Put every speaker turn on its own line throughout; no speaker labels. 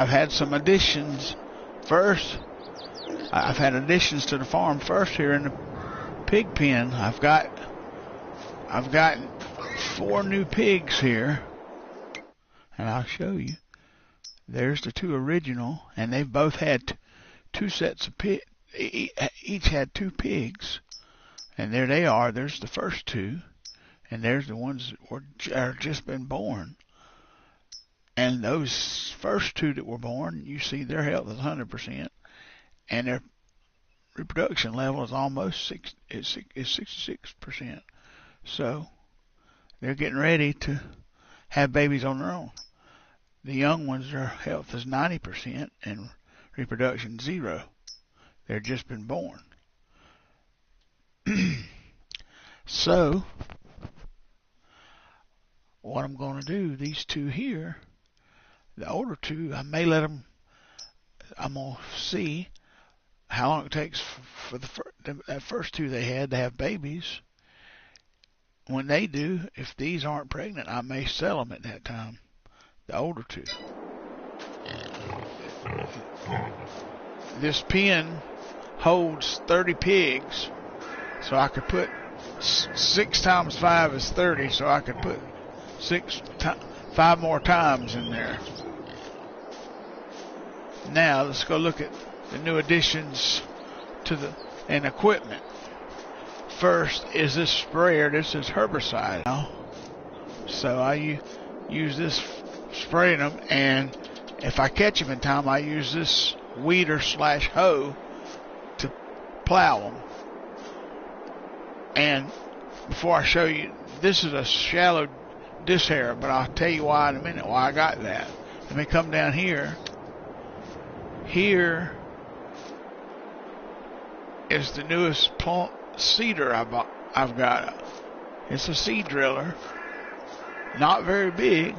I've had some additions first. I've had additions to the farm first here in the pig pen. I've got 4 new pigs here, and I'll show you. There's the 2 original, and they've both had 2 sets of pigs. Each had 2 pigs, and there they are. There's the first 2, and there's the ones that are just been born. And those first 2 that were born, you see their health is 100%, and their reproduction level is almost 66%. So they're getting ready to have babies on their own. The young ones, their health is 90% and reproduction 0. They've just been born. So what I'm going to do, these 2 here, the older 2, I may let them, I'm going to see how long it takes for that first 2 they had to have babies. When they do, if these aren't pregnant, I may sell them at that time, the older 2. This pen holds 30 pigs, so I could put 6 times 5 is 30, so I could put 5 more times in there. Now let's go look at the new additions to the equipment. First is this sprayer. This is herbicide now, so I use this spraying them, and if I catch them in time, I use this weeder / hoe to plow them. And before I show you, this is a shallow disc harrow, but I'll tell you why in a minute why I got that. Let me come down here. Here is the newest seeder I've got. It's a seed driller, not very big,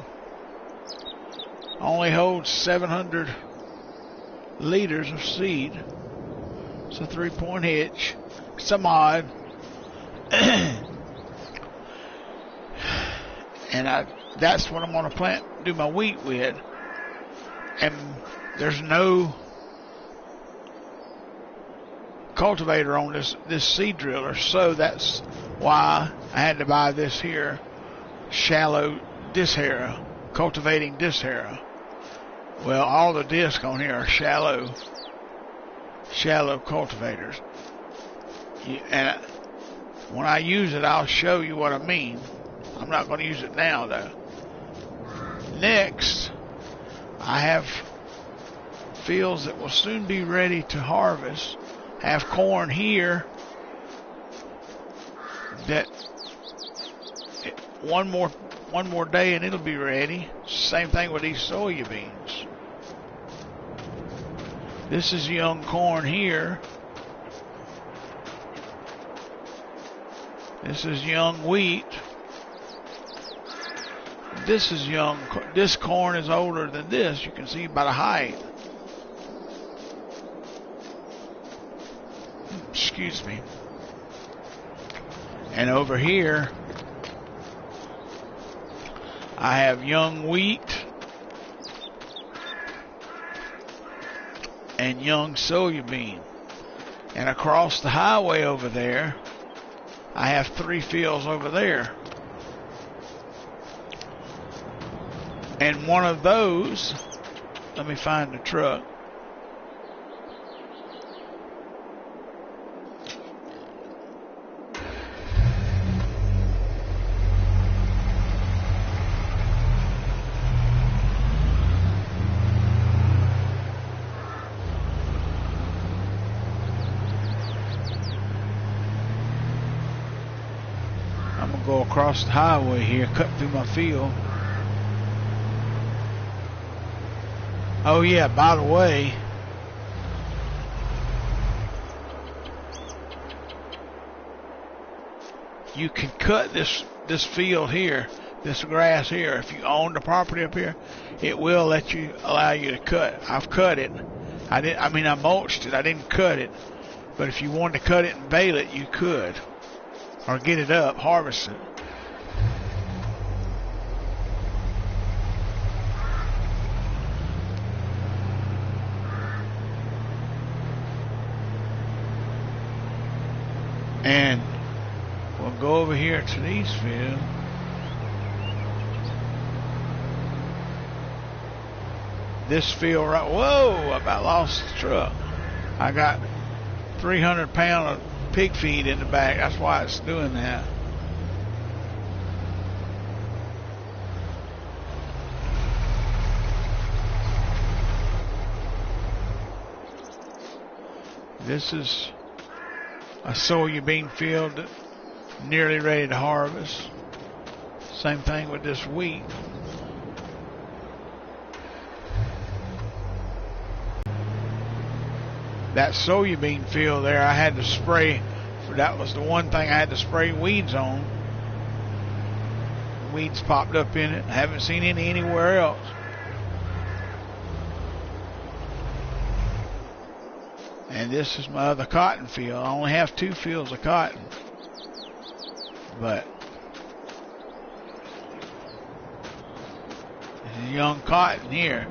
only holds 700 liters of seed. It's a 3-point hitch, some odd, and that's what I'm going to do my wheat with. And there's no cultivator on this seed driller, so that's why I had to buy this here shallow disc harrow, cultivating disc harrow. Well, all the discs on here are shallow cultivators. And when I use it, I'll show you what I mean. I'm not going to use it now, though. Next, I have fields that will soon be ready to harvest. I have corn here that one more day and it'll be ready. Same thing with these soybeans. This is young corn here. This is young wheat. This is young. This corn is older than this. You can see by the height. Excuse me. And over here, I have young wheat and young soybean. And across the highway over there, I have 3 fields over there. And one of those, let me find the truck. I'm going to go across the highway here, cut through my field. Oh yeah, by the way, you can cut this field here, this grass here. If you own the property up here, it will allow you to cut. I've cut it. I mulched it. I didn't cut it. But if you wanted to cut it and bale it, you could. Or get it up, harvest it. And we'll go over here to these fields. This field right, whoa, I about lost the truck. I got 300 pounds of pig feed in the back. That's why it's doing that. This is a soybean field nearly ready to harvest. Same thing with this wheat. That soybean field there, I had to spray. That was the one thing I had to spray weeds on. Weeds popped up in it. I haven't seen any anywhere else. And this is my other cotton field. I only have 2 fields of cotton. But this is young cotton here.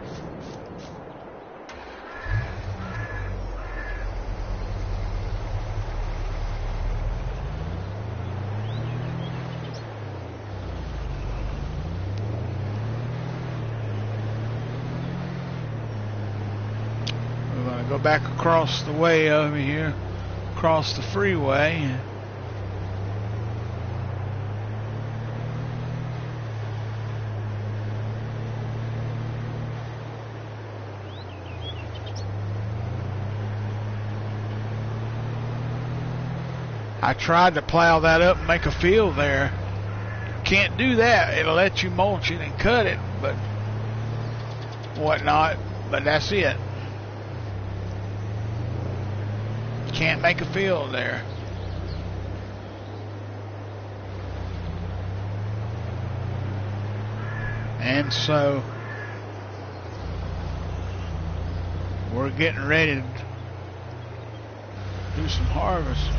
Go back across the way over here, across the freeway. I tried to plow that up and make a field there. Can't do that. It'll let you mulch it and cut it, but whatnot. But that's it. Can't make a field there. And so we're getting ready to do some harvest.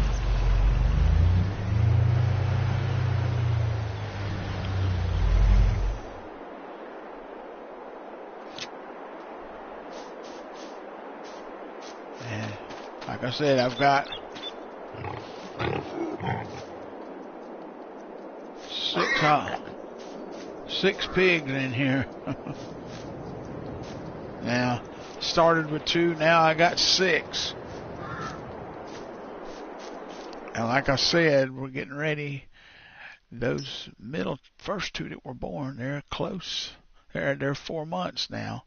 Like I said, I've got 6 pigs in here. Now, started with 2, now I got 6. And like I said, we're getting ready. Those first 2 that were born, they're close. They're 4 months now.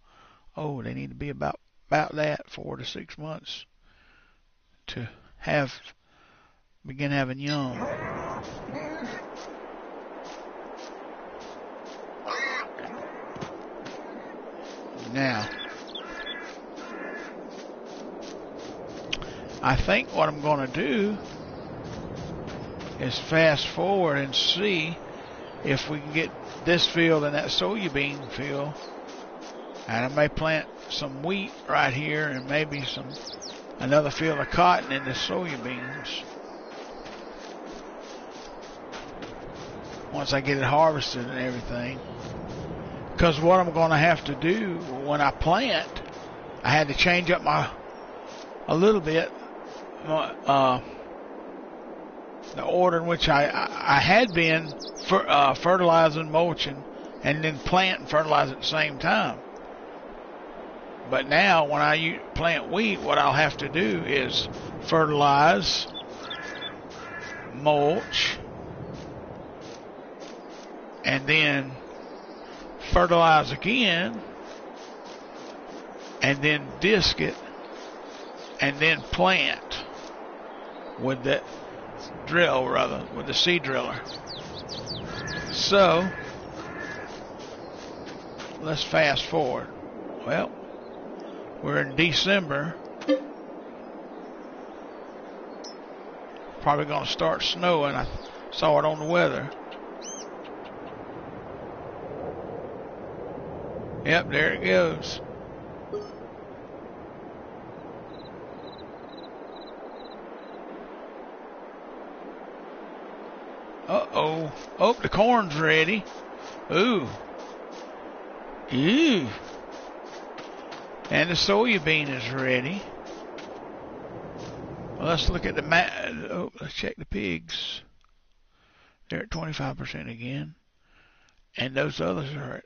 Oh, they need to be about that, 4 to 6 months. To begin having young. Now, I think what I'm going to do is fast forward and see if we can get this field and that soybean field, and I may plant some wheat right here and maybe another field of cotton in the soybeans once I get it harvested and everything. Because what I'm going to have to do when I plant, I had to change up a little bit the order in which I had been fertilizing, mulching, and then plant and fertilize at the same time. But now, when I plant wheat, what I'll have to do is fertilize, mulch, and then fertilize again, and then disc it, and then plant with the with the seed driller. So, let's fast forward. Well, we're in December. Probably going to start snowing. I saw it on the weather. Yep, there it goes. Uh-oh. Oh, the corn's ready. Ooh. Ew. And the soybean is ready. let's look at the let's check the pigs. They're at 25% again. And those others are at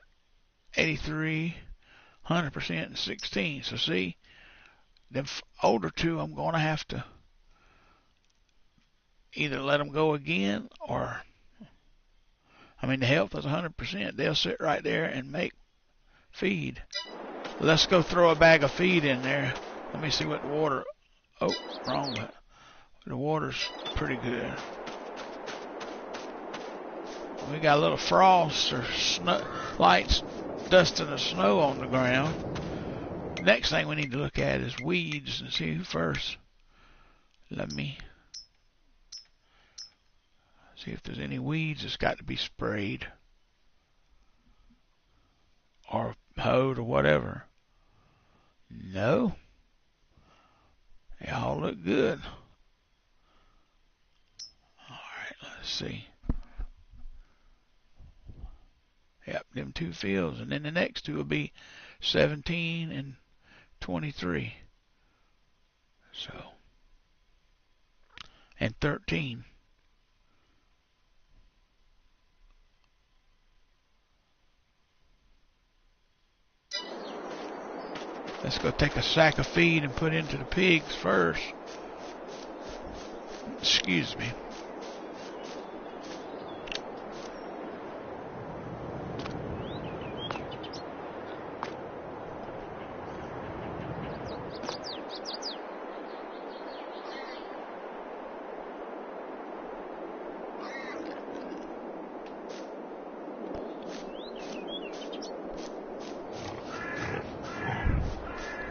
83, 100%, and 16. So see, the older two, I'm going to have to either let them go again, or, I mean, the health is 100%. They'll sit right there and make feed. Let's go throw a bag of feed in there. Let me see what the water, oh, wrong, but the water's pretty good. We got a little frost or snow, lights dusting the snow on the ground. Next thing we need to look at is weeds and see first. Let me see if there's any weeds that's got to be sprayed or hoed or whatever. No. They all look good. Alright, let's see. Yep, them two fields. And then the next two will be 17 and 23. So, and 13. Let's go take a sack of feed and put into the pigs first. Excuse me.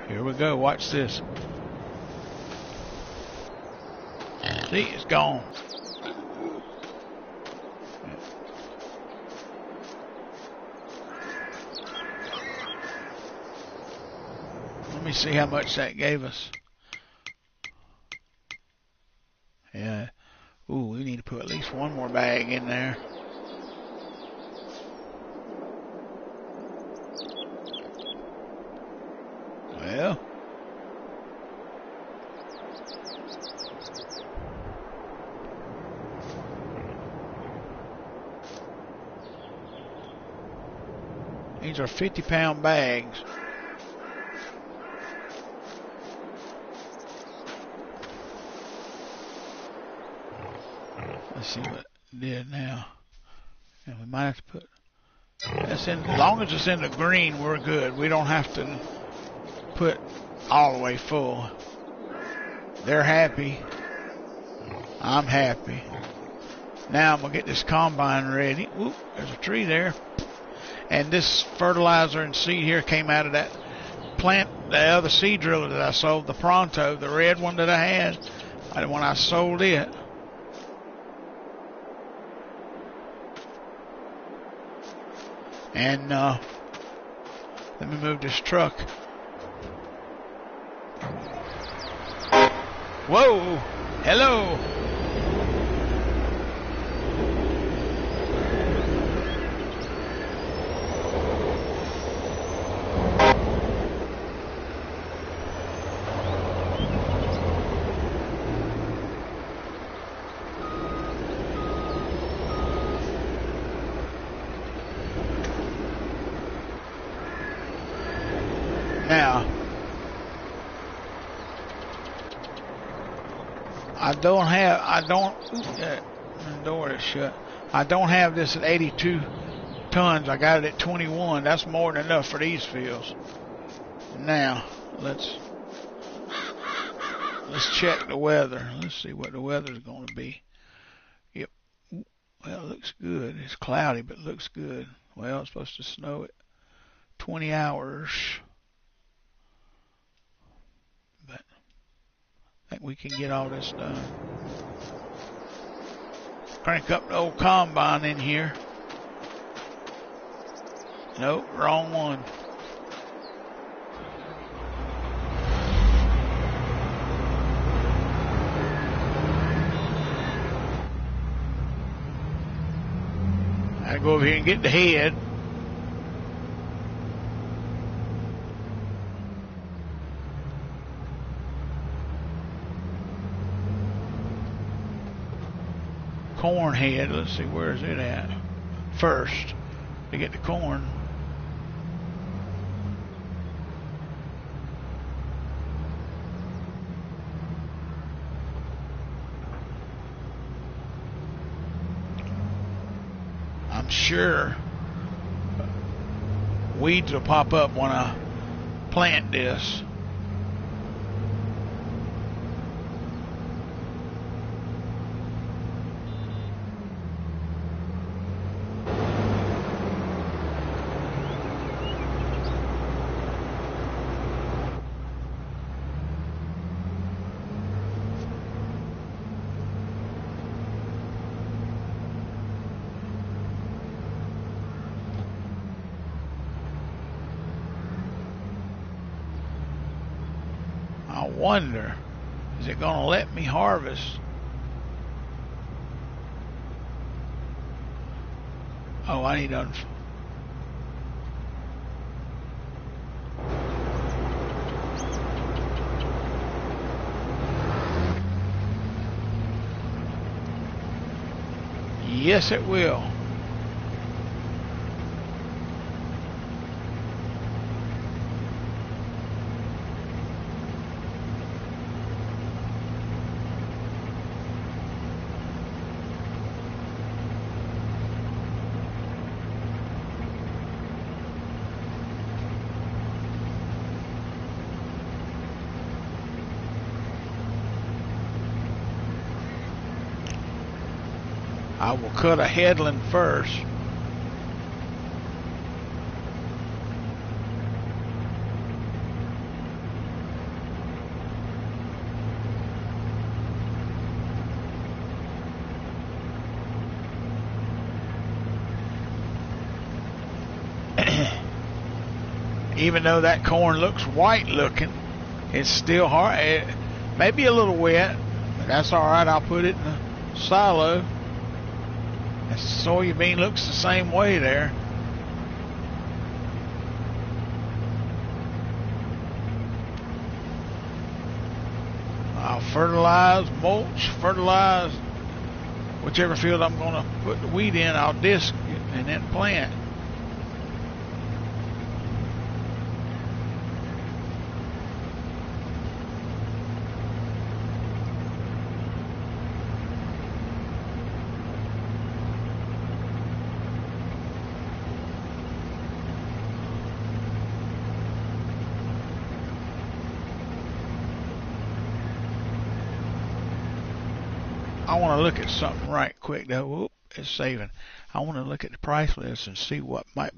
Here we go. Watch this. See, it's gone. Let me see how much that gave us. Yeah. Ooh, we need to put at least one more bag in there. Well, these are 50-pound bags. Let's see what it did now. And we might have to put that's in, as long as it's in the green, we're good. We don't have to put all the way full. They're happy. I'm happy. Now I'm gonna get this combine ready. Oop, there's a tree there. And this fertilizer and seed here came out of that plant, the other seed driller that I sold, the Pronto, the red one that I had, when I sold it. And let me move this truck. Whoa! Hello! Now, the door is shut. I don't have this at 82 tons. I got it at 21. That's more than enough for these fields. Now, let's check the weather. Let's see what the weather's going to be. Yep. Well, it looks good. It's cloudy, but it looks good. Well, it's supposed to snow at 20 hours. But I think we can get all this done. Crank up the old combine in here. Nope, wrong one. I go over here and get the head. corn head. Let's see, where is it at? First, to get the corn. I'm sure weeds will pop up when I plant this. I wonder, is it going to let me harvest? Oh, I need to yes, it will. I will cut a headland first. Even though that corn looks white looking, it's still hard. Maybe a little wet, but that's all right. I'll put it in the silo. The soybean looks the same way there. I'll fertilize, mulch, fertilize. Whichever field I'm going to put the wheat in, I'll disc it and then plant. I want to look at something right quick though. Whoop, it's saving. I want to look at the price list and see what might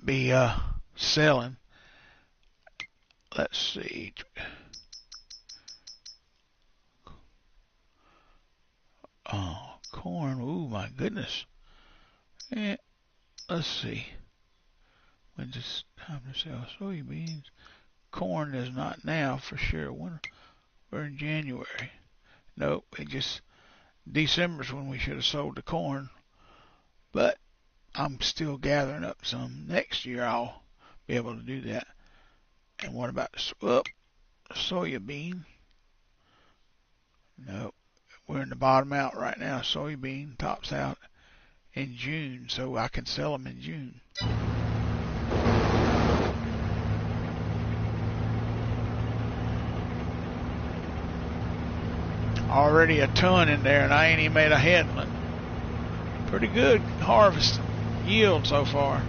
be selling. Let's see. Oh, corn. Ooh, my goodness. Let's see. When's it's time to sell soybeans? Corn is not now for sure. We're in January. Nope, it just December's when we should have sold the corn. But I'm still gathering up some. Next year I'll be able to do that. And what about soybean? Nope. We're in the bottom out right now. Soybean tops out in June, so I can sell them in June. Already a ton in there, and I ain't even made a headland. Pretty good harvest yield so far.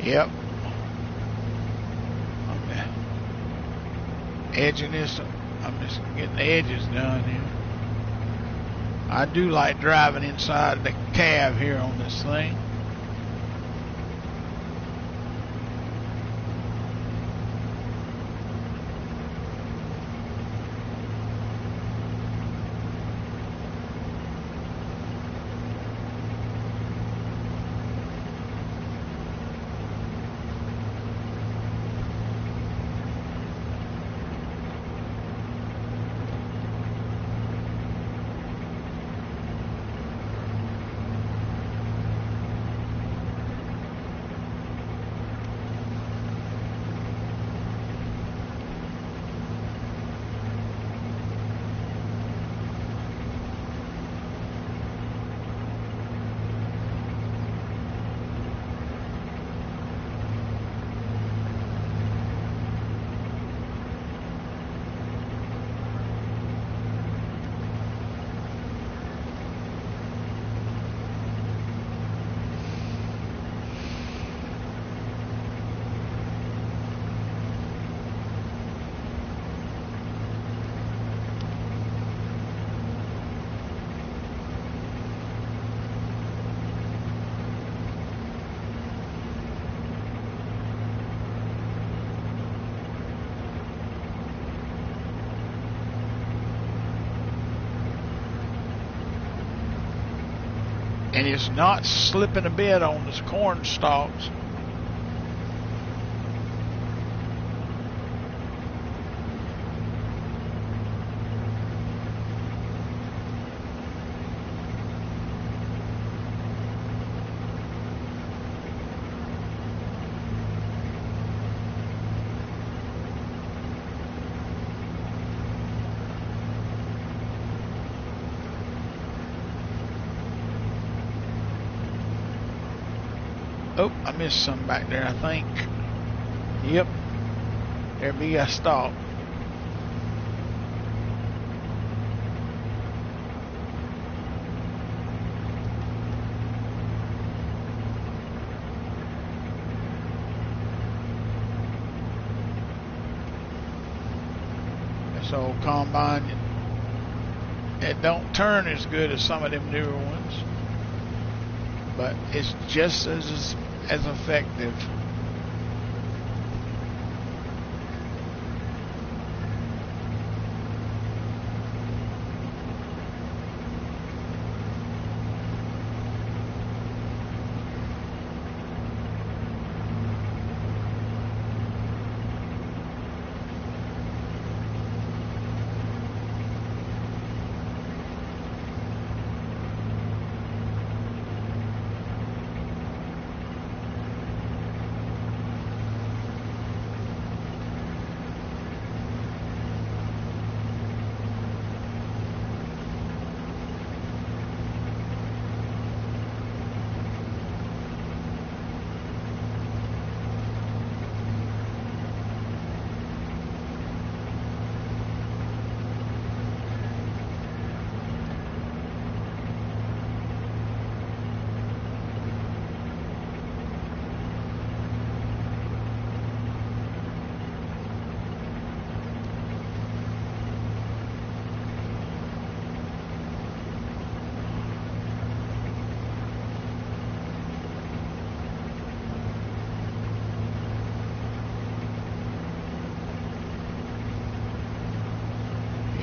Yep. I'm edging this. I'm just getting the edges done here. I do like driving inside the cab here on this thing. And it's not slipping a bit on the corn stalks. Oh, I missed some back there, I think. Yep. There be a stalk. This old combine, it don't turn as good as some of them newer ones, but it's just as effective.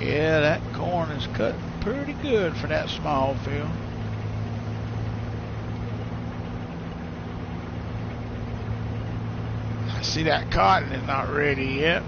Yeah, that corn is cut pretty good for that small field. I see that cotton is not ready yet.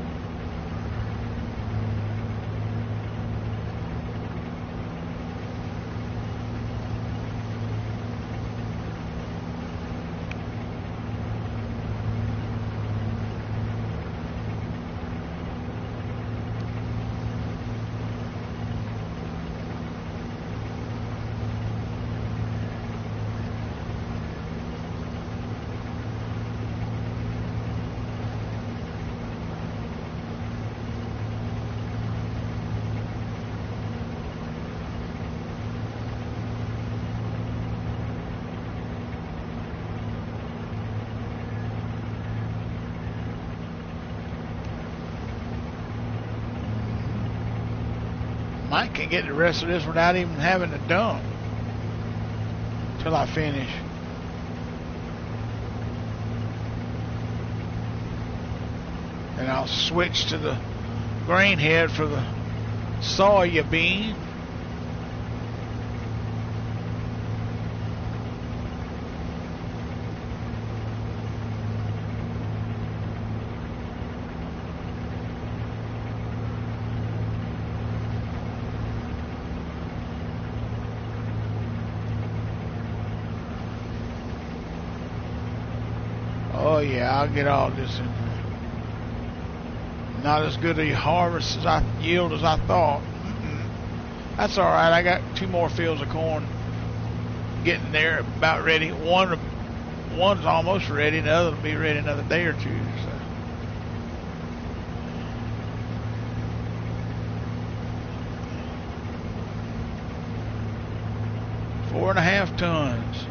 Mike can get the rest of this without even having to dump till I finish. And I'll switch to the grain head for the soybean. Oh yeah, I'll get all this in there. Not as good a harvest as yield as I thought. That's all right. I got 2 more fields of corn getting there, about ready. One's almost ready, and the other will be ready another day or 2. So. Four and a half tons.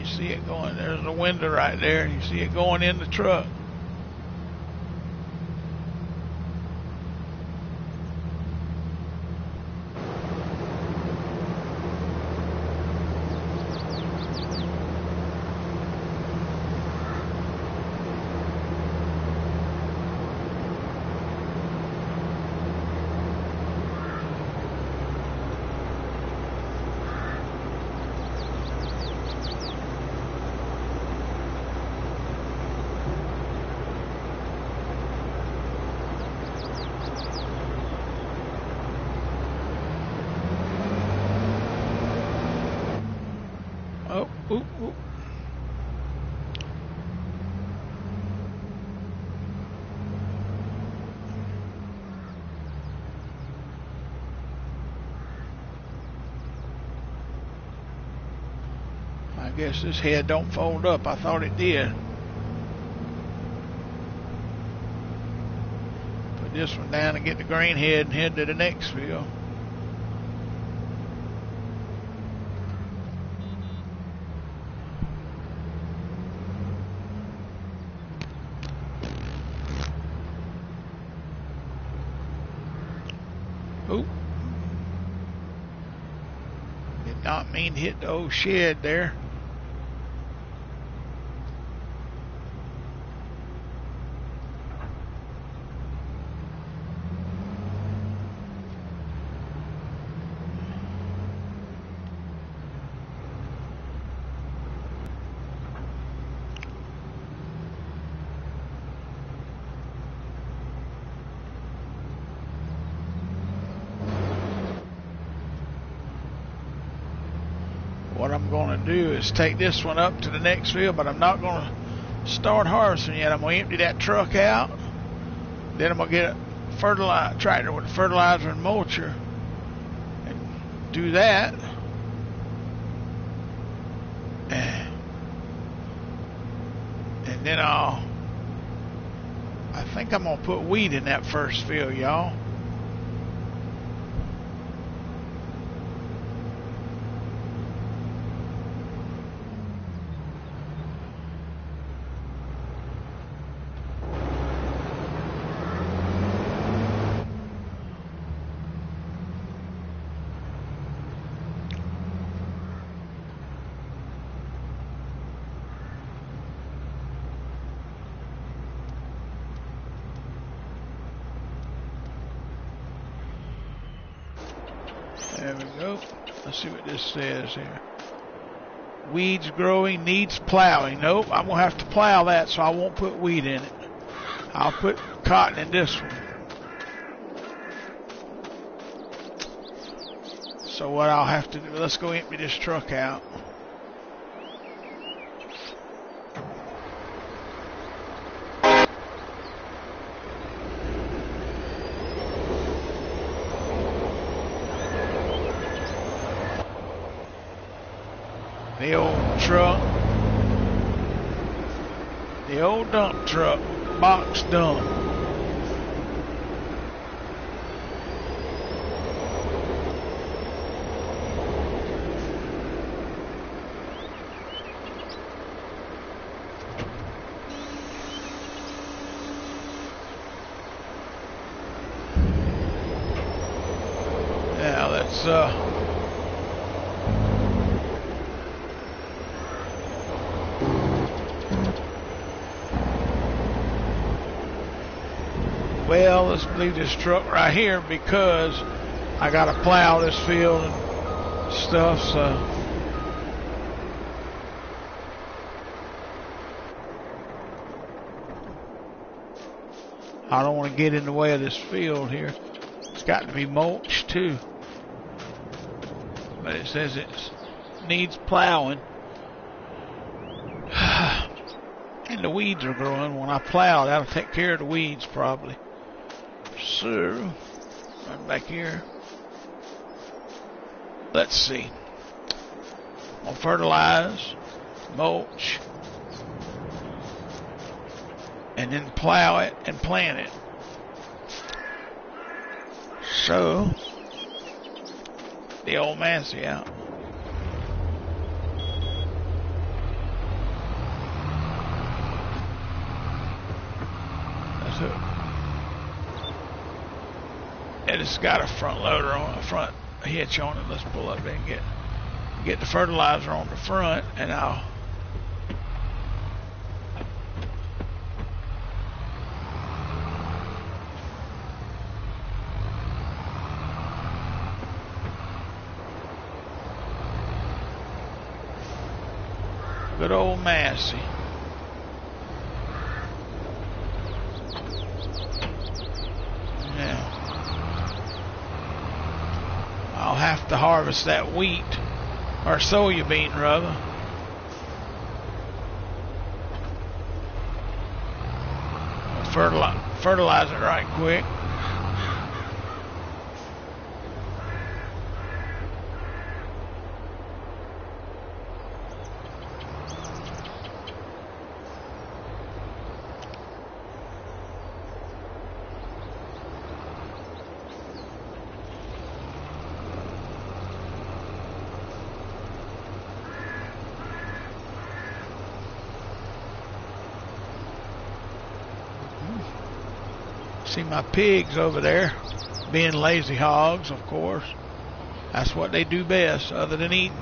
See it going, there's a window right there, and you see it going in the truck. Ooh. I guess this head don't fold up. I thought it did. Put this one down and get the grain head and head to the next field. Oop. Did not mean to hit the old shed there. What I'm going to do is take this one up to the next field, but I'm not going to start harvesting yet. I'm going to empty that truck out. Then I'm going to get a tractor with a fertilizer and mulcher and do that. And then I think I'm going to put wheat in that first field, y'all. There we go. Let's see what this says here. Weeds growing, needs plowing. Nope, I'm going to have to plow that, so I won't put wheat in it. I'll put cotton in this one. So what I'll have to do, let's go empty this truck out. The old truck, the old dump truck. box done. Now let's well, let's leave this truck right here because I gotta plow this field and stuff, so I don't want to get in the way of this field here. It's got to be mulched too, but it says it needs plowing. And the weeds are growing. When I plow, that'll take care of the weeds probably. So, right back here. Let's see. I'll fertilize, mulch, and then plow it and plant it. So, the old Massey out. That's it. And it's got a front loader on, a front hitch on it. Let's pull up there and get the fertilizer on the front, and I'll good old Massey. Now, I'll have to harvest that wheat or soybean rather. Fertilize it right quick. See my pigs over there being lazy hogs, of course. That's what they do best other than eating.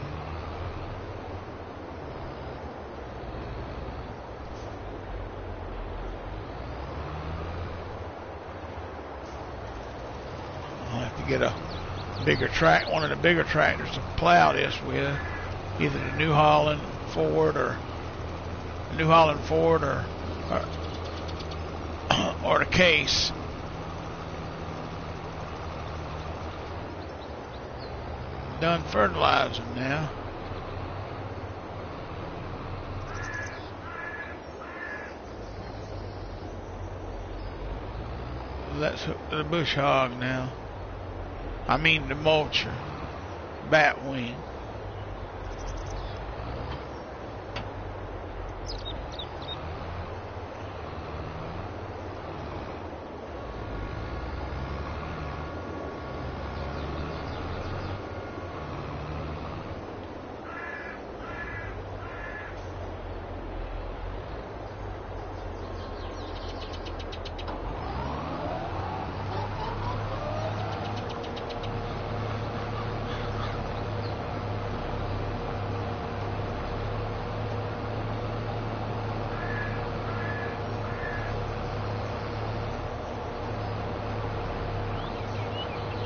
I'll have to get a bigger one of the bigger tractors to plow this with. Either the New Holland Ford or the Case. Done fertilizing now. Let's hook to the bush hog now. I mean the mulcher. Batwing.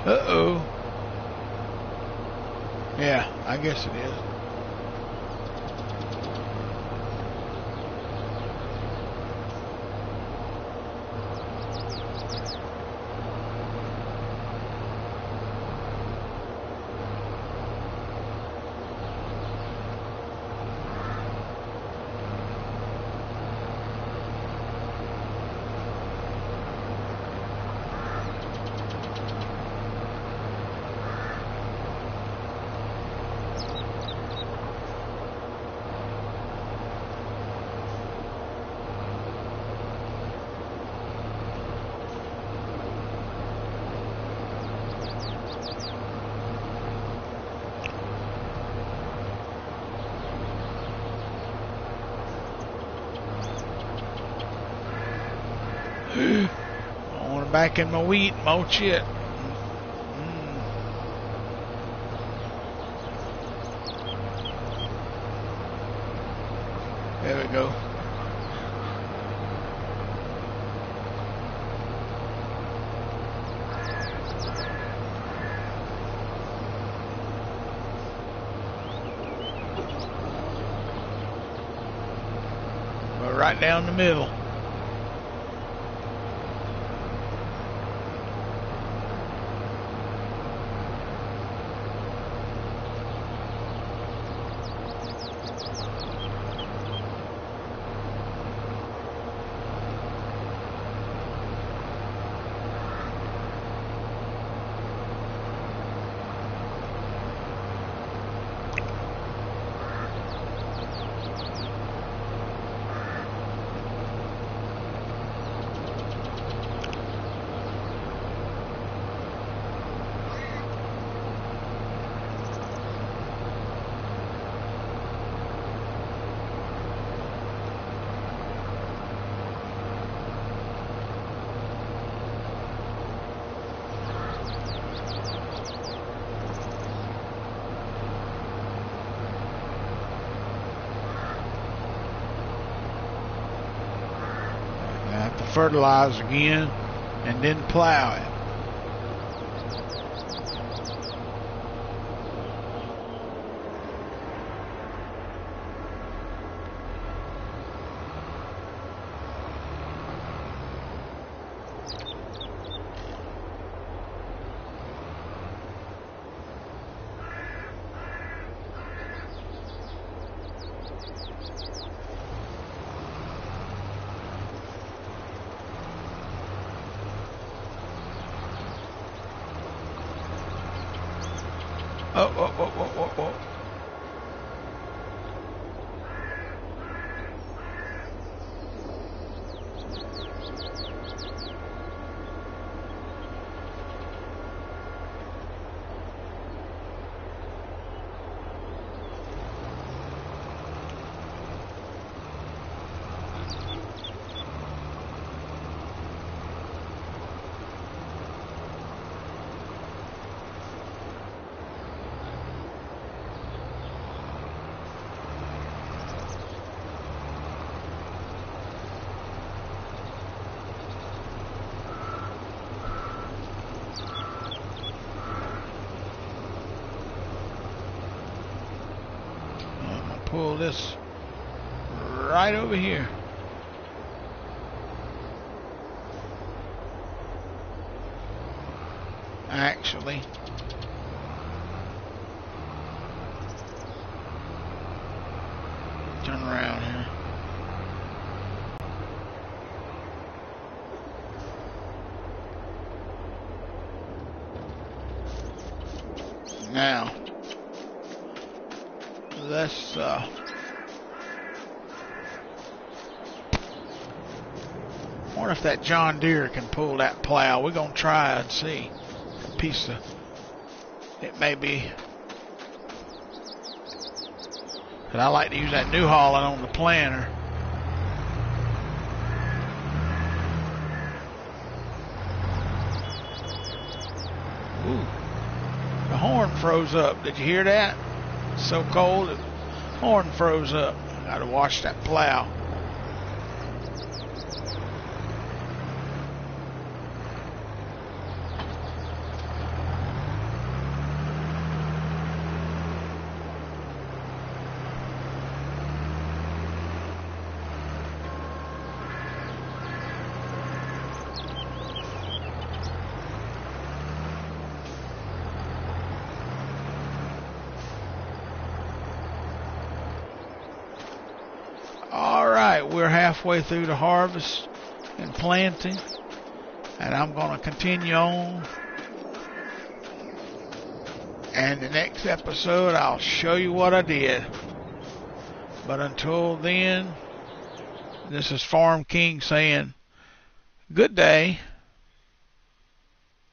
Uh-oh. Yeah, I guess it is. I want to back in my wheat, mulch it. There we go. We're right down the middle. Fertilize again and then plow it. Oh. Pull this right over here. Actually, turn around here. Now, let's wonder if that John Deere can pull that plow. We're gonna try and see. Piece of it may be, but I like to use that New Holland on the planter. Ooh, the horn froze up. Did you hear that? It's so cold, the horn froze up. Got to wash that plow. We're halfway through the harvest and planting, and I'm going to continue on, and the next episode I'll show you what I did. But until then, this is Farm King saying good day.